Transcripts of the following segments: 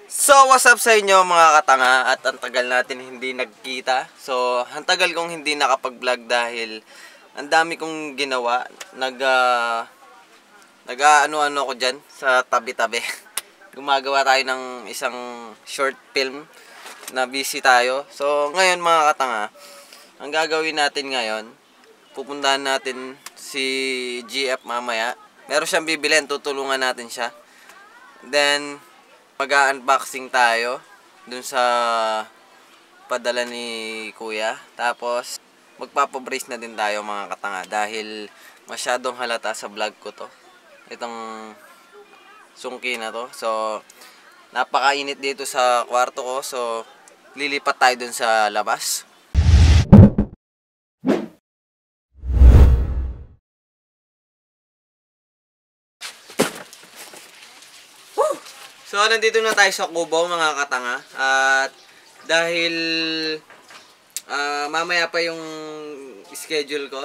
So, what's up sa inyo mga katanga? At ang tagal natin hindi nagkita. So, ang tagal kong hindi nakapag-vlog dahil ang dami kong ginawa. Nag-ano-ano ko dyan sa tabi-tabi. Gumagawa tayo ng isang short film na busy tayo. So, ngayon mga katanga, ang gagawin natin ngayon, pupuntahan natin si GF mamaya. Meron siyang bibilhin, tutulungan natin siya. Then, mag-unboxing tayo dun sa padala ni Kuya. Tapos, magpapabrace na din tayo mga katanga dahil masyadong halata sa vlog ko to. Itong sungki na to. So, napakainit dito sa kwarto ko. So, lilipat tayo dun sa labas. So, nandito na tayo sa Cubao mga katanga. At dahil mamaya pa yung schedule ko,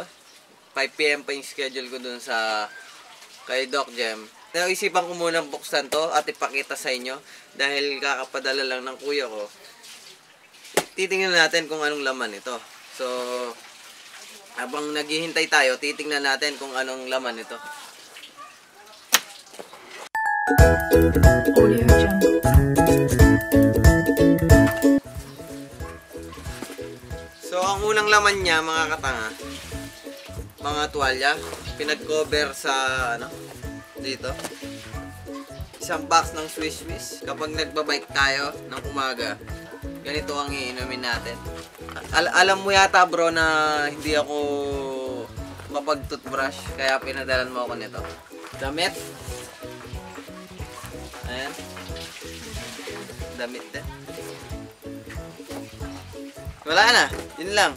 5 PM pa yung schedule ko dun sa kay Doc Jem. Naisipan ko munang buksan to at ipakita sa inyo dahil kakapadala lang ng kuya ko. Titingnan natin kung anong laman ito. So, habang naghihintay tayo, titingnan natin kung anong laman ito. Audio Jungle. So, ang unang laman niya, mga katanga, mga tuwalya, pinag-cover sa, dito. Isang box ng Swiss Miss. Kapag nagbabike tayo ng umaga, ganito ang iinumin natin. Alam mo yata bro na hindi ako mapag-toothbrush, kaya pinadalan mo ako nito. Damit. Ayan. Damit din. Wala na. Yun lang.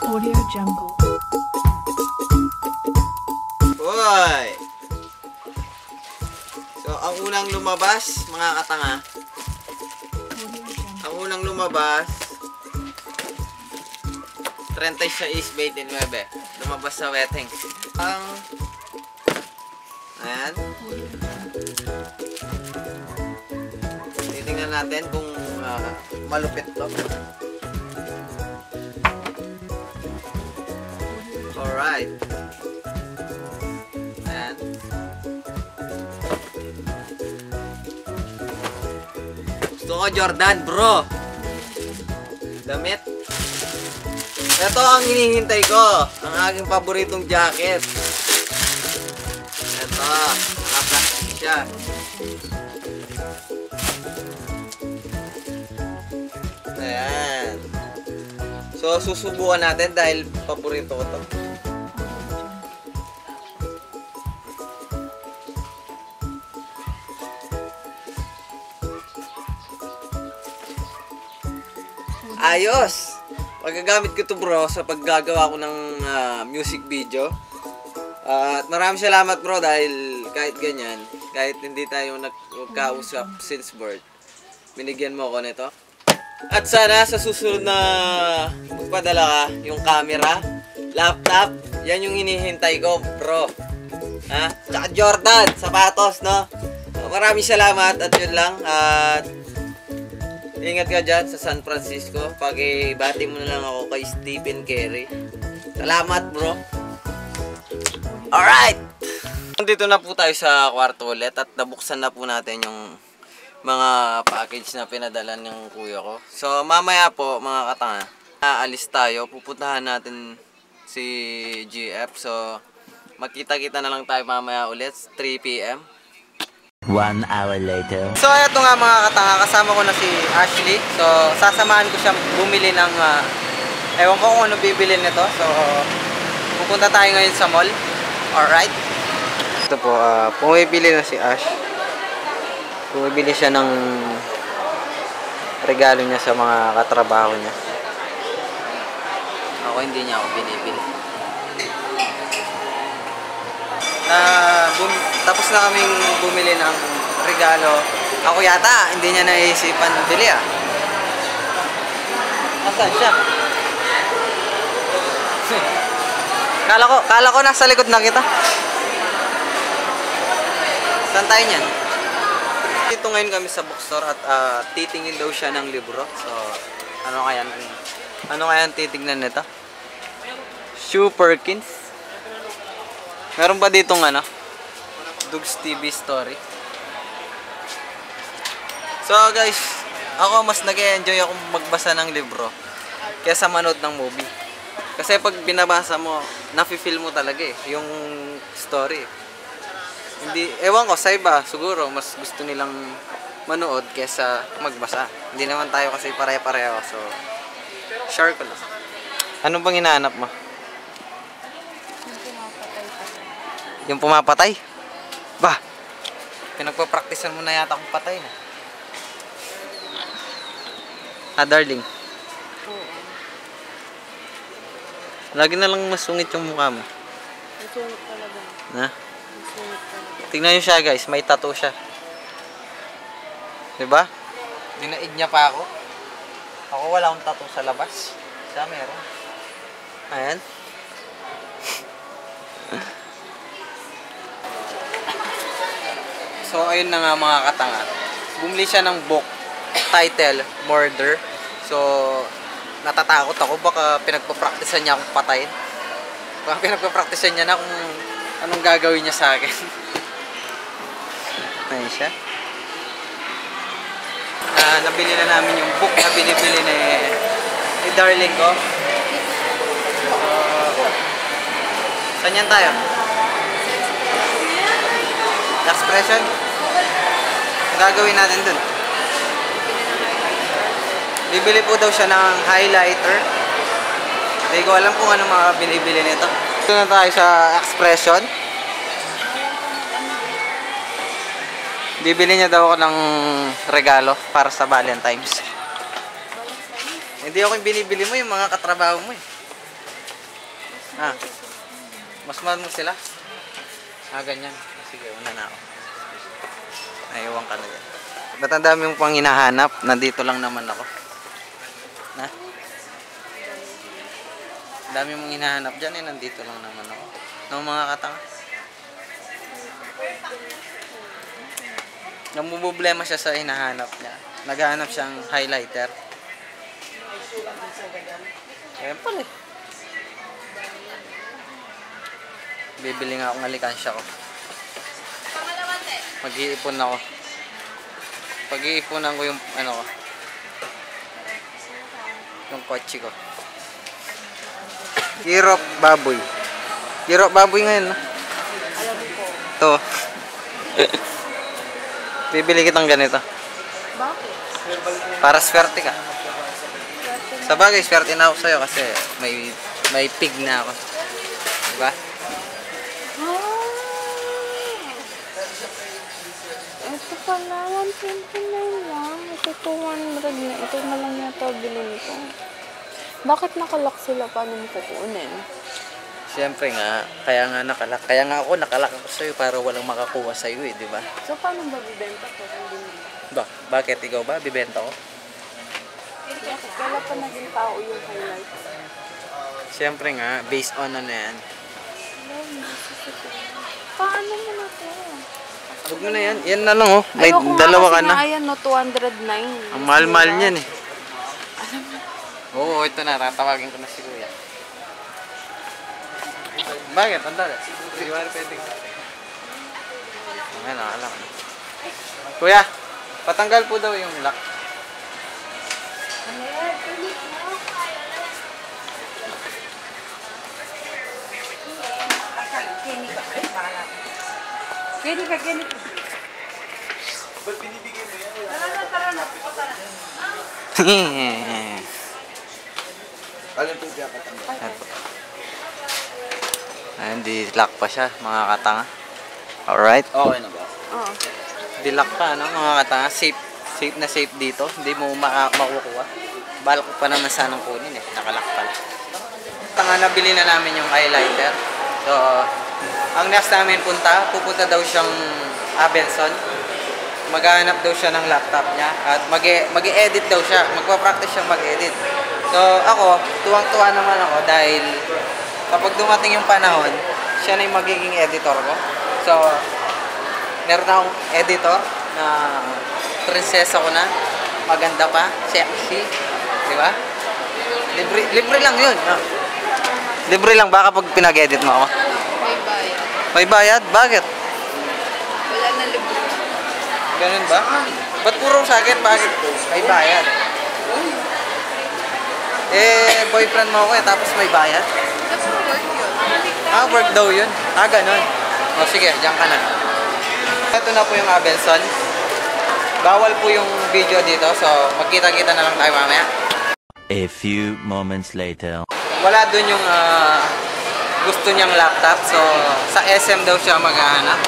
Audio Jungle. Hoy! So, ang unang lumabas, mga katanga. Ang unang lumabas, 36-29. Lumabas sa wetting. Ayan. Titingnan natin kung malupit to. Alright. Ayan. Gusto ko Jordan, bro. Damit. Ito ang hinihintay ko. Ang aking paboritong jacket. Ito. Naka-plastic siya. Ayan. So, susubukan natin dahil paborito ko to. Ayos! Magagamit ko to bro sa paggagawa ko ng music video. At maraming salamat bro dahil kahit ganyan, kahit hindi tayo nagkausap since birth, binigyan mo ako nito. At sana sa susunod na magpadala ka, yung camera, laptop, yan yung hinihintay ko bro. Ha? Tsaka Jordan, sapatos, no? Maraming salamat at yun lang. At ingat ka dyan sa San Francisco. Pag-ibati mo na lang ako kay Stephen Curry. Salamat bro. Alright! Dito na po tayo sa kwarto ulit at nabuksan na po natin yung mga package na pinadala ng kuya ko. So mamaya po mga katanga, aalis tayo. Pupuntahan natin si GF. So magkita-kita na lang tayo mamaya ulit 3 PM. 1 hour later. So eto nga mga katanga, kasama ko na si Ashley. So sasamahan ko siya bumili ng ewan ko kung ano bibili nito. So pupunta tayo ngayon sa mall. Alright. Ito po, pumibili na si Ash. Bumibili siya ng regalo niya sa mga katrabaho niya. Ako hindi niya ako binibili. Tapos na kaming bumili ng regalo. Ako yata, hindi niya naisipan bili Asan siya? Kala ko nasa likod na kita. Saan tayo niyan? Dito ngayon kami sa bookstore at titingin daw siya ng libro. So, ano kaya ang titignan nito? Shoe Perkins. Meron pa ditong Doug's TV Story. So guys, ako mas nag-enjoy akong magbasa ng libro kaysa manood ng movie. Kasi pag binabasa mo, nafe-feel mo talaga yung story. Hindi, ewan ko, sa iba, siguro, mas gusto nilang manood kesa magbasa. Hindi naman tayo kasi pare-pareho, so, share ko lang. Ano bang hinahanap mo? Yung pumapatay? Bah, pinagpa-practicean mo na yata kung patay na. Darling. Lagi na lang masungit yung mukha mo. Masungit talaga. Na? Masungit talaga. Tingnan nyo siya guys, may tattoo siya. Diba? Dinaig niya pa ako. Ako wala akong tattoo sa labas. Siya meron. Ayan. So ayun na nga mga katanga. Bumili siya ng book title, Murder. So natatakot ako, baka pinagpa-practicean niya akong patayin. Baka pinagpa-practicean niya na kung anong gagawin niya sa akin. Ayan siya. Nabili na namin yung book na binibili ni darling ko. Saan yan tayo? Expression? Ang gagawin natin dun? Bibili po daw siya ng highlighter. Hindi ko alam kung ano mga binibili nito. Ito na tayo sa Expression. Bibili niya daw ako ng regalo para sa Valentine's. Hindi ako yung binibili mo, yung mga katrabaho mo eh. Mas mahal mo sila? Ganyan. Sige, una na ako. Naiwan ka na yan. Ba't ang dami mong pang hinahanap? Nandito lang naman ako. Ang dami mong hinahanap dyan nandito lang naman ako. Ng mga katanga. Namumblema siya sa hinahanap niya. Naghahanap siyang highlighter. Ayan pala eh. Bibili nga akong alikansya ko. Mag-iipon ako. Pag-iiponan ko yung ko. Yung kotse ko. Kirop baboy. Kirop baboy ngayon, no? Alam ko. Ito. Bibili kitang ganito. Bakit? Para swerte ka. Sa bagay, swerte na ako sa'yo kasi may pig na ako. Diba? Ito pala, 129 lang. Ito 200 na. Ito na lang yata bilhin ko. Bakit nakalak sila? Paano mo kukunin? Siyempre nga, kaya nga ako nakalak ako sa'yo para walang makakuha sa'yo eh, di ba? So, paano ba bibenta ko? Bakit ikaw ba? Bibenta ko? Wala pa naging tao yung highlights. Siyempre nga, based on ano yan. Paano mo na to? Huwag mo na yan. Yan na lang oh. May Ayoko dalawa ka nga na. kasi ayan, no, 209. Ang mahal-mahal niyan eh. Alam mo. Oo, ito na. Tatawagin ko na si Kuya. Bakit? Ang dali. Hindi ba pwede? Ayan, alam. Kuya, patanggal po daw yung lock. Kini ka. Ba't binibigay mo yan? Tara na. Alam po siya katanga. Ayan, di-lock pa siya, mga katanga. Alright? Okay na ba? Oo. Di-lock pa, no, mga katanga. Safe na safe dito. Hindi mo makukuha. Balak ko pa naman sanang kunin eh. Nakalock pala. Tanga, nabili na namin yung highlighter. So, ang next namin pupunta daw siyang Abenson. Maghahanap daw siya ng laptop niya at mag-e-edit daw siya. Magpa-practice siya mag-edit. So, ako, tuwang-tuwa naman ako dahil kapag dumating yung panahon, siya na yung magiging editor ko. So, Meron akong editor na prinsesa ko na. Maganda pa, sexy. Di ba? Libre lang yun. Libre lang ba kapag pinag-edit mo ako? May bayad. May bayad? Bakit? Wala na libre. Ganun ba? Ba't puro sa akin? Bakit? May bayad. Boyfriend mo ako tapos may bayad? That's work yun. Work daw yun. Ganun. O sige, diyan ka na. Ito na po yung Abelson. Bawal po yung video dito, so magkita-kita na lang tayo mamaya. A few moments later. Wala dun yung gusto niyang laptop, so sa SM daw siya maghahanap.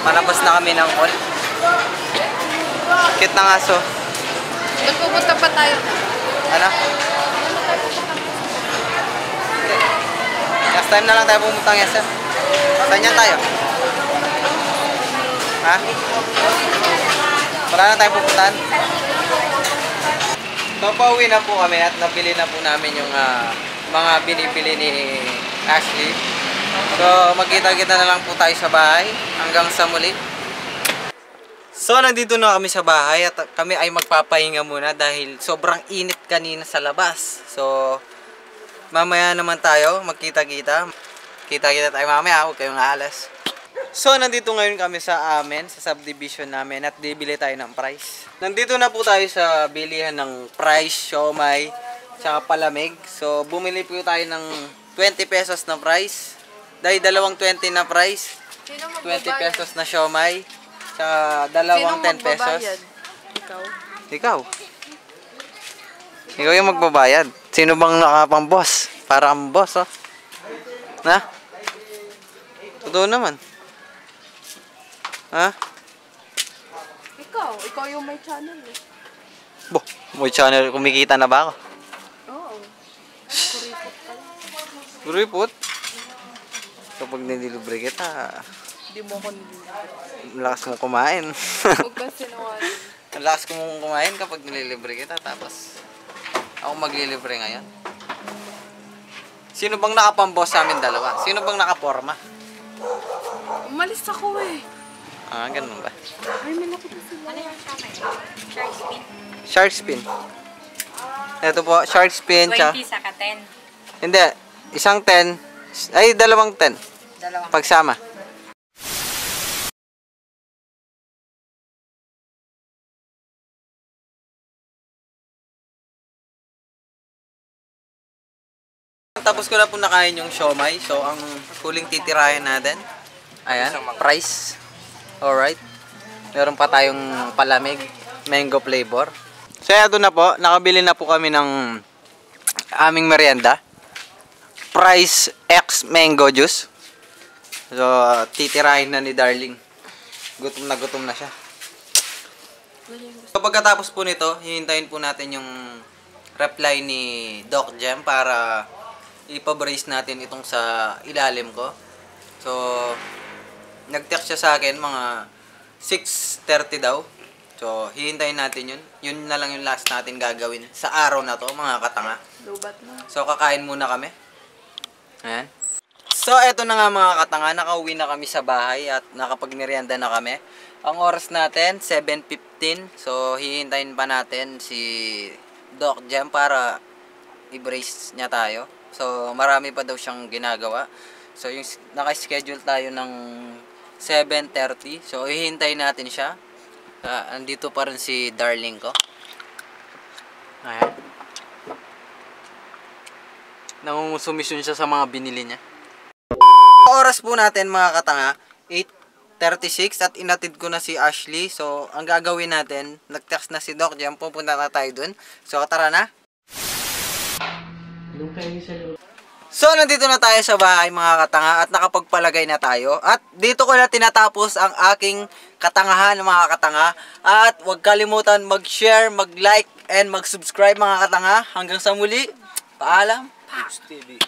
Palabas na kami ng mall. Kit na nga so. Doon pupunta pa tayo. Ano? Last time na lang tayo pumunta ng SM. Saan yan tayo? Ha? Wala na tayong pupuntahan. So, pauwi na po kami at nabili na po namin yung mga binibili ni Ashley. So, magkita-kita na lang po tayo sa bahay hanggang sa muli. So, nandito na kami sa bahay at kami ay magpapahinga muna dahil sobrang init kanina sa labas. So, mamaya naman tayo magkita-kita. Kita-kita tayo mamaya, huwag kayong aalas. So, nandito ngayon kami sa amin, sa subdivision namin at bibili tayo ng price. Nandito na po tayo sa bilihan ng price, siomay, tsaka palamig. So, bumili po tayo ng 20 pesos na price. Dahil dalawang 20 na price. 20 pesos na siomay. Tsaka dalawang 10 pesos. Ikaw? Ikaw. Ikaw yung magbabayad. Sino bang nakapang-boss? Para kang boss, oh. Na? Totoo naman. Ha? Ikaw yung may channel eh. Bo, may channel, kumikita na ba ako? Oo. Kuripot? Kapag nililibre kita, Hindi mo ko nililibre. malakas mong kumain. Huwag ka sinungaling. Malakas mong kumain kapag nililibre kita, tapos ako maglilibre ngayon. Sino bang nakapamboss sa amin dalawa? Sino bang nakaporma? Umalis ako eh. Ganun ba? Ay, may nakita sila. Ano yung Shark spin. Ito po, shark spin. 20 saka 10. Hindi, isang 10. Ay, dalawang 10. Dalawang. Pagsama. Tapos ko na po nakain yung siomay. So, ang huling titirahin natin. Ayan, price. Alright. Meron pa tayong palamig. Mango flavor. So, ito na po. Nakabili na po kami ng aming merienda. Price X mango juice. So, titirahin na ni Darling. Gutom na siya. So, pagkatapos po nito, hihintayin po natin yung reply ni Doc Jem para ipabrace natin itong sa ilalim ko. So, nag-text siya sa akin mga 6:30 daw. So, hihintayin natin yun. Yun na lang yung last natin gagawin sa araw na to, mga katanga. Lubat na. So, kakain muna kami. Ayan. So, eto na nga mga katanga. Nakauwi na kami sa bahay at nakapagmerienda na kami. Ang oras natin, 7:15. So, hihintayin pa natin si Doc Jem para i-brace niya tayo. So, marami pa daw siyang ginagawa. So, yung naka-schedule tayo ng 7:30. So, hihintayin natin siya. Andito pa rin si Darling ko. Ayan. Nangungusumisyon siya sa mga binili niya. Oras po natin mga katanga, 8:36 at inatid ko na si Ashley. So, ang gagawin natin, nag-text na si Doc Jem, pupunta na tayo dun. So, tara na. So, nandito na tayo sa bahay mga katanga at nakapagpalagay na tayo. At dito ko na tinatapos ang aking katangahan mga katanga. At huwag kalimutan mag-share, mag-like, and mag-subscribe mga katanga. Hanggang sa muli, paalam.